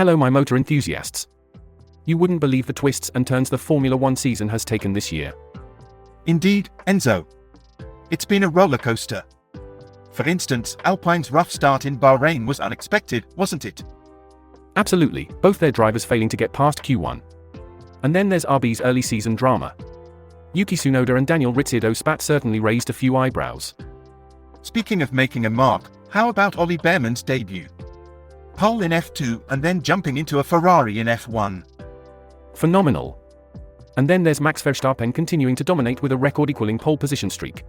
Hello my motor enthusiasts. You wouldn't believe the twists and turns the Formula One season has taken this year. Indeed, Enzo. It's been a roller coaster. For instance, Alpine's rough start in Bahrain was unexpected, wasn't it? Absolutely, both their drivers failing to get past Q1. And then there's RB's early season drama. Yuki Tsunoda and Daniel Ricciardo's spat certainly raised a few eyebrows. Speaking of making a mark, how about Ollie Behrman's debut? Pole in F2 and then jumping into a Ferrari in F1. Phenomenal. And then there's Max Verstappen continuing to dominate with a record-equaling pole position streak.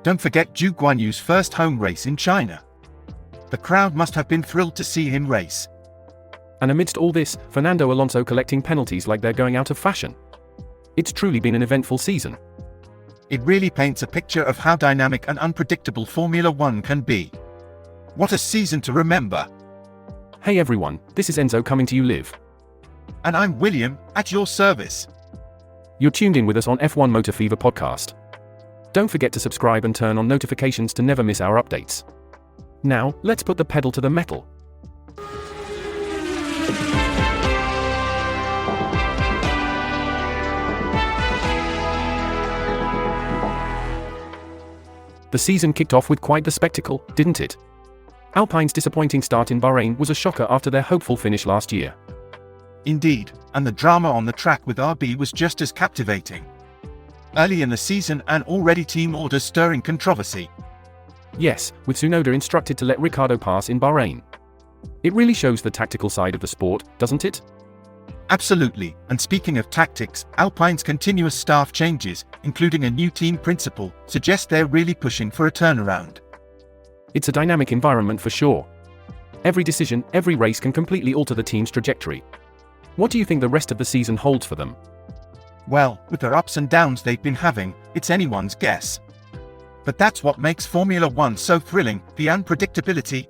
Don't forget Zhu Guanyu's first home race in China. The crowd must have been thrilled to see him race. And amidst all this, Fernando Alonso collecting penalties like they're going out of fashion. It's truly been an eventful season. It really paints a picture of how dynamic and unpredictable Formula One can be. What a season to remember. Hey everyone, this is Enzo coming to you live. And I'm William, at your service. You're tuned in with us on F1 Motor Fever podcast. Don't forget to subscribe and turn on notifications to never miss our updates. Now, let's put the pedal to the metal. The season kicked off with quite the spectacle, didn't it? Alpine's disappointing start in Bahrain was a shocker after their hopeful finish last year. Indeed, and the drama on the track with RB was just as captivating. Early in the season and already team orders stirring controversy. Yes, with Tsunoda instructed to let Ricciardo pass in Bahrain. It really shows the tactical side of the sport, doesn't it? Absolutely, and speaking of tactics, Alpine's continuous staff changes, including a new team principal, suggest they're really pushing for a turnaround. It's a dynamic environment for sure. Every decision, every race can completely alter the team's trajectory. What do you think the rest of the season holds for them? Well, with their ups and downs they've been having, it's anyone's guess. But that's what makes Formula One so thrilling, the unpredictability.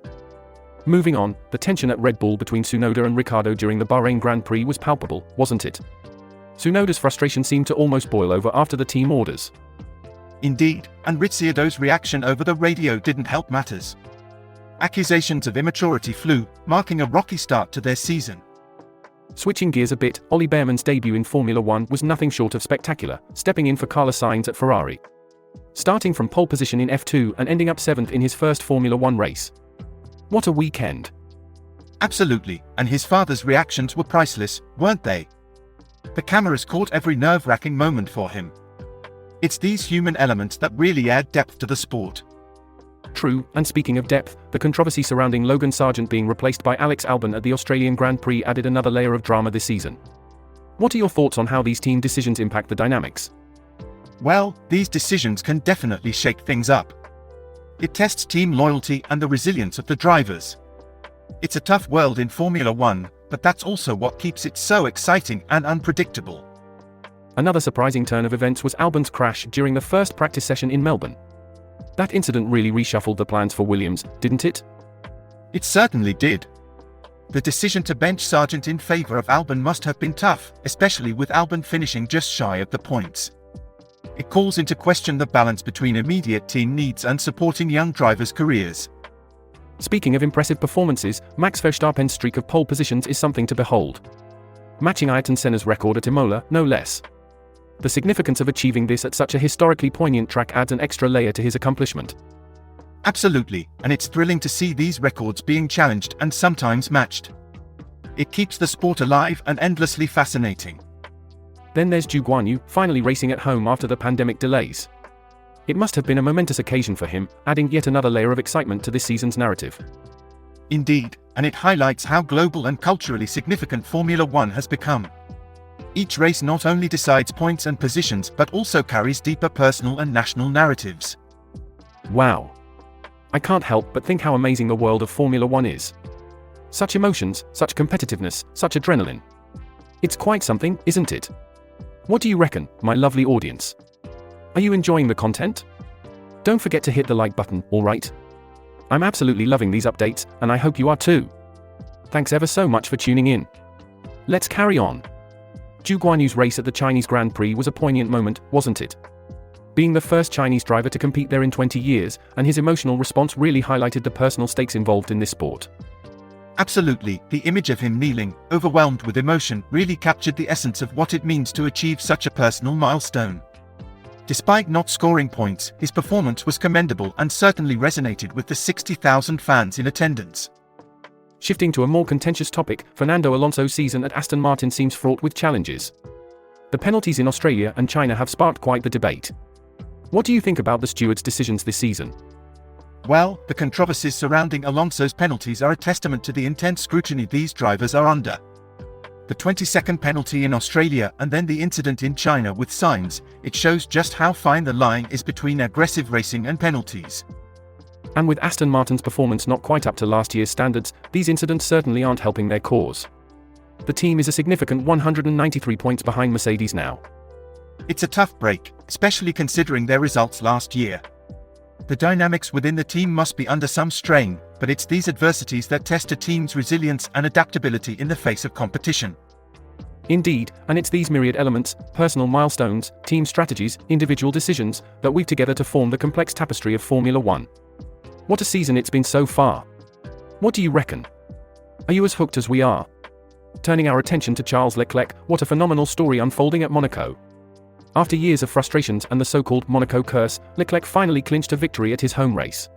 Moving on, the tension at Red Bull between Tsunoda and Ricciardo during the Bahrain Grand Prix was palpable, wasn't it? Tsunoda's frustration seemed to almost boil over after the team orders. Indeed, and Ricciardo's reaction over the radio didn't help matters. Accusations of immaturity flew, marking a rocky start to their season. Switching gears a bit, Ollie Behrman's debut in Formula One was nothing short of spectacular, stepping in for Carlos Sainz at Ferrari. Starting from pole position in F2 and ending up 7th in his first Formula One race. What a weekend. Absolutely, and his father's reactions were priceless, weren't they? The cameras caught every nerve-wracking moment for him. It's these human elements that really add depth to the sport. True, and speaking of depth, the controversy surrounding Logan Sargent being replaced by Alex Albon at the Australian Grand Prix added another layer of drama this season. What are your thoughts on how these team decisions impact the dynamics? Well, these decisions can definitely shake things up. It tests team loyalty and the resilience of the drivers. It's a tough world in Formula One, but that's also what keeps it so exciting and unpredictable. Another surprising turn of events was Albon's crash during the first practice session in Melbourne. That incident really reshuffled the plans for Williams, didn't it? It certainly did. The decision to bench Sargent in favour of Albon must have been tough, especially with Albon finishing just shy of the points. It calls into question the balance between immediate team needs and supporting young drivers' careers. Speaking of impressive performances, Max Verstappen's streak of pole positions is something to behold. Matching Ayrton Senna's record at Imola, no less. The significance of achieving this at such a historically poignant track adds an extra layer to his accomplishment. Absolutely, and it's thrilling to see these records being challenged and sometimes matched. It keeps the sport alive and endlessly fascinating. Then there's Zhu Guanyu, finally racing at home after the pandemic delays. It must have been a momentous occasion for him, adding yet another layer of excitement to this season's narrative. Indeed, and it highlights how global and culturally significant Formula One has become. Each race not only decides points and positions but also carries deeper personal and national narratives. Wow. I can't help but think how amazing the world of Formula One is. Such emotions, such competitiveness, such adrenaline. It's quite something, isn't it? What do you reckon, my lovely audience? Are you enjoying the content? Don't forget to hit the like button, alright? I'm absolutely loving these updates, and I hope you are too. Thanks ever so much for tuning in. Let's carry on. Zhu Guanyu's race at the Chinese Grand Prix was a poignant moment, wasn't it? Being the first Chinese driver to compete there in 20 years, and his emotional response really highlighted the personal stakes involved in this sport. Absolutely, the image of him kneeling, overwhelmed with emotion, really captured the essence of what it means to achieve such a personal milestone. Despite not scoring points, his performance was commendable and certainly resonated with the 60,000 fans in attendance. Shifting to a more contentious topic, Fernando Alonso's season at Aston Martin seems fraught with challenges. The penalties in Australia and China have sparked quite the debate. What do you think about the stewards' decisions this season? Well, the controversies surrounding Alonso's penalties are a testament to the intense scrutiny these drivers are under. The 20-second penalty in Australia and then the incident in China with Sainz, it shows just how fine the line is between aggressive racing and penalties. And with Aston Martin's performance not quite up to last year's standards, these incidents certainly aren't helping their cause. The team is a significant 193 points behind Mercedes now. It's a tough break, especially considering their results last year. The dynamics within the team must be under some strain, but it's these adversities that test a team's resilience and adaptability in the face of competition. Indeed, and it's these myriad elements, personal milestones, team strategies, individual decisions, that weave together to form the complex tapestry of Formula One. What a season it's been so far. What do you reckon? Are you as hooked as we are? Turning our attention to Charles Leclerc, what a phenomenal story unfolding at Monaco. After years of frustrations and the so-called Monaco curse, Leclerc finally clinched a victory at his home race.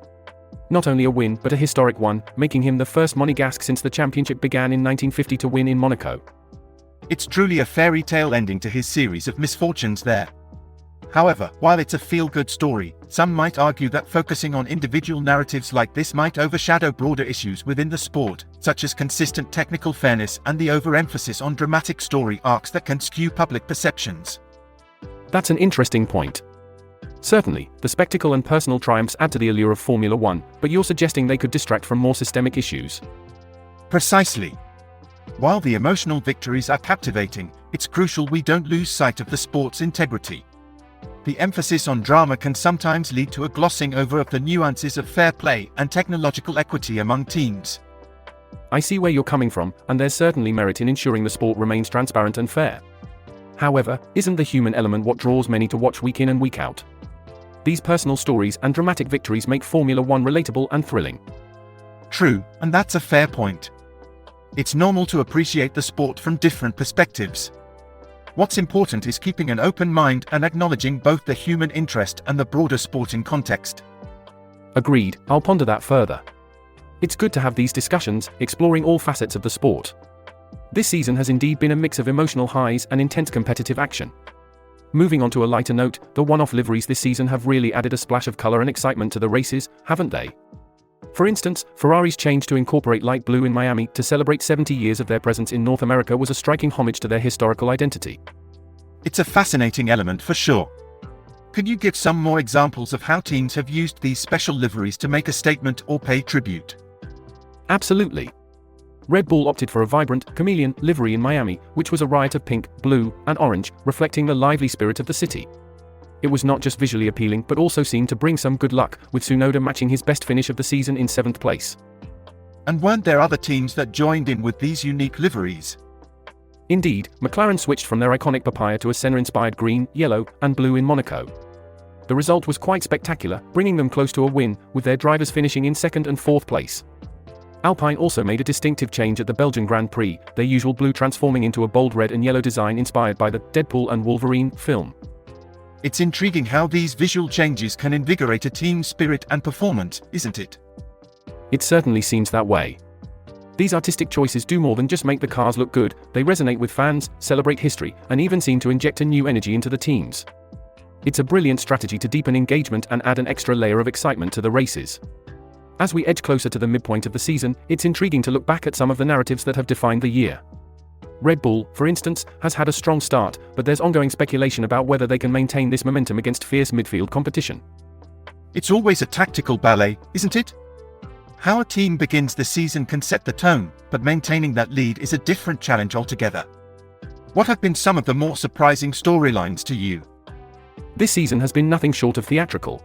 Not only a win, but a historic one, making him the first Monegasque since the championship began in 1950 to win in Monaco. It's truly a fairy tale ending to his series of misfortunes there. However, while it's a feel-good story, some might argue that focusing on individual narratives like this might overshadow broader issues within the sport, such as consistent technical fairness and the overemphasis on dramatic story arcs that can skew public perceptions. That's an interesting point. Certainly, the spectacle and personal triumphs add to the allure of Formula One, but you're suggesting they could distract from more systemic issues. Precisely. While the emotional victories are captivating, it's crucial we don't lose sight of the sport's integrity. The emphasis on drama can sometimes lead to a glossing over of the nuances of fair play and technological equity among teams. I see where you're coming from, and there's certainly merit in ensuring the sport remains transparent and fair. However, isn't the human element what draws many to watch week in and week out? These personal stories and dramatic victories make Formula One relatable and thrilling. True, and that's a fair point. It's normal to appreciate the sport from different perspectives. What's important is keeping an open mind and acknowledging both the human interest and the broader sporting context. Agreed, I'll ponder that further. It's good to have these discussions, exploring all facets of the sport. This season has indeed been a mix of emotional highs and intense competitive action. Moving on to a lighter note, the one-off liveries this season have really added a splash of color and excitement to the races, haven't they? For instance, Ferrari's change to incorporate light blue in Miami to celebrate 70 years of their presence in North America was a striking homage to their historical identity. It's a fascinating element for sure. Could you give some more examples of how teams have used these special liveries to make a statement or pay tribute? Absolutely. Red Bull opted for a vibrant, chameleon livery in Miami, which was a riot of pink, blue, and orange, reflecting the lively spirit of the city. It was not just visually appealing but also seemed to bring some good luck, with Tsunoda matching his best finish of the season in 7th place. And weren't there other teams that joined in with these unique liveries? Indeed, McLaren switched from their iconic papaya to a Senna-inspired green, yellow, and blue in Monaco. The result was quite spectacular, bringing them close to a win, with their drivers finishing in 2nd and 4th place. Alpine also made a distinctive change at the Belgian Grand Prix, their usual blue transforming into a bold red and yellow design inspired by the Deadpool and Wolverine film. It's intriguing how these visual changes can invigorate a team's spirit and performance, isn't it? It certainly seems that way. These artistic choices do more than just make the cars look good, they resonate with fans, celebrate history, and even seem to inject a new energy into the teams. It's a brilliant strategy to deepen engagement and add an extra layer of excitement to the races. As we edge closer to the midpoint of the season, it's intriguing to look back at some of the narratives that have defined the year. Red Bull, for instance, has had a strong start, but there's ongoing speculation about whether they can maintain this momentum against fierce midfield competition. It's always a tactical ballet, isn't it? How a team begins the season can set the tone, but maintaining that lead is a different challenge altogether. What have been some of the more surprising storylines to you? This season has been nothing short of theatrical.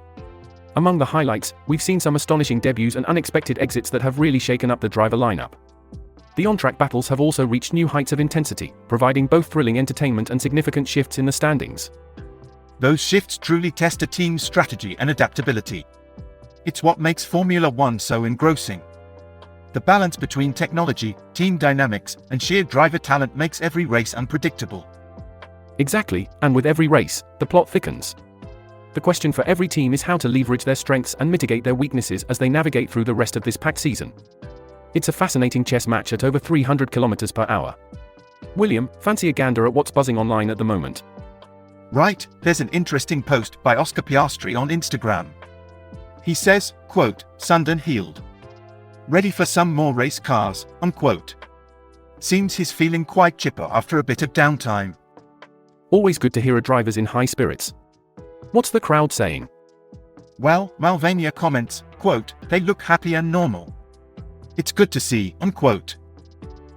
Among the highlights, we've seen some astonishing debuts and unexpected exits that have really shaken up the driver lineup. The on-track battles have also reached new heights of intensity, providing both thrilling entertainment and significant shifts in the standings. Those shifts truly test a team's strategy and adaptability. It's what makes Formula One so engrossing. The balance between technology, team dynamics, and sheer driver talent makes every race unpredictable. Exactly, and with every race, the plot thickens. The question for every team is how to leverage their strengths and mitigate their weaknesses as they navigate through the rest of this packed season. It's a fascinating chess match at over 300 km per hour. William, fancy a gander at what's buzzing online at the moment? Right, there's an interesting post by Oscar Piastri on Instagram. He says, quote, "Sundan healed. Ready for some more race cars," unquote. Seems he's feeling quite chipper after a bit of downtime. Always good to hear a driver's in high spirits. What's the crowd saying? Well, Malvania comments, quote, "They look happy and normal. It's good to see," unquote.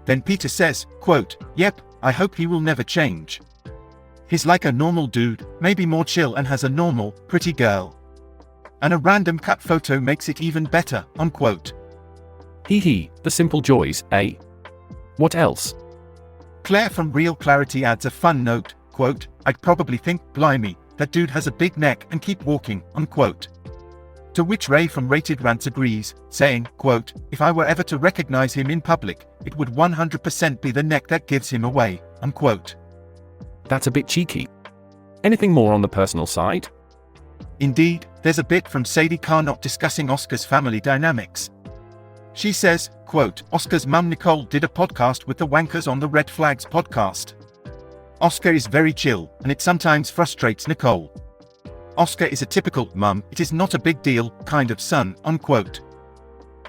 Then Peter says, quote, "Yep, I hope he will never change. He's like a normal dude, maybe more chill and has a normal, pretty girl. And a random cut photo makes it even better," unquote. Hee, the simple joys, eh? What else? Claire from Real Clarity adds a fun note, quote, "I'd probably think, blimey, that dude has a big neck and keep walking," unquote. To which Ray from Rated Rants agrees, saying, quote, "If I were ever to recognize him in public, it would 100% be the neck that gives him away," unquote. That's a bit cheeky. Anything more on the personal side? Indeed, there's a bit from Sadie Carnot discussing Oscar's family dynamics. She says, quote, "Oscar's mum Nicole did a podcast with the Wankers on the Red Flags podcast. Oscar is very chill, and it sometimes frustrates Nicole. Oscar is a typical mum, it is not a big deal, kind of son," unquote.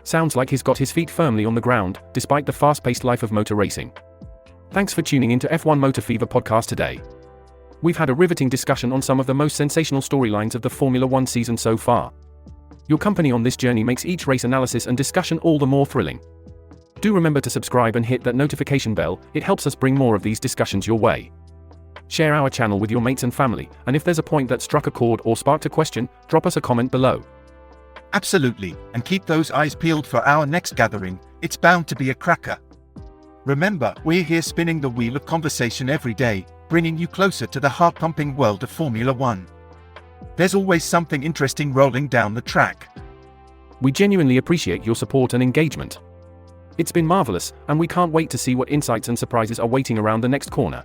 Sounds like he's got his feet firmly on the ground, despite the fast-paced life of motor racing. Thanks for tuning into F1 Motor Fever podcast today. We've had a riveting discussion on some of the most sensational storylines of the Formula One season so far. Your company on this journey makes each race analysis and discussion all the more thrilling. Do remember to subscribe and hit that notification bell, it helps us bring more of these discussions your way. Share our channel with your mates and family, and if there's a point that struck a chord or sparked a question, drop us a comment below. Absolutely, and keep those eyes peeled for our next gathering, it's bound to be a cracker. Remember, we're here spinning the wheel of conversation every day, bringing you closer to the heart-pumping world of Formula One. There's always something interesting rolling down the track. We genuinely appreciate your support and engagement. It's been marvelous, and we can't wait to see what insights and surprises are waiting around the next corner.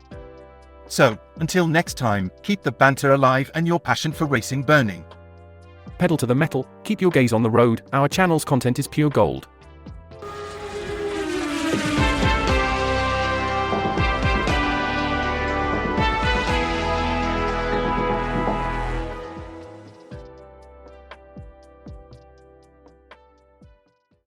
So, until next time, keep the banter alive and your passion for racing burning. Pedal to the metal, keep your gaze on the road, our channel's content is pure gold.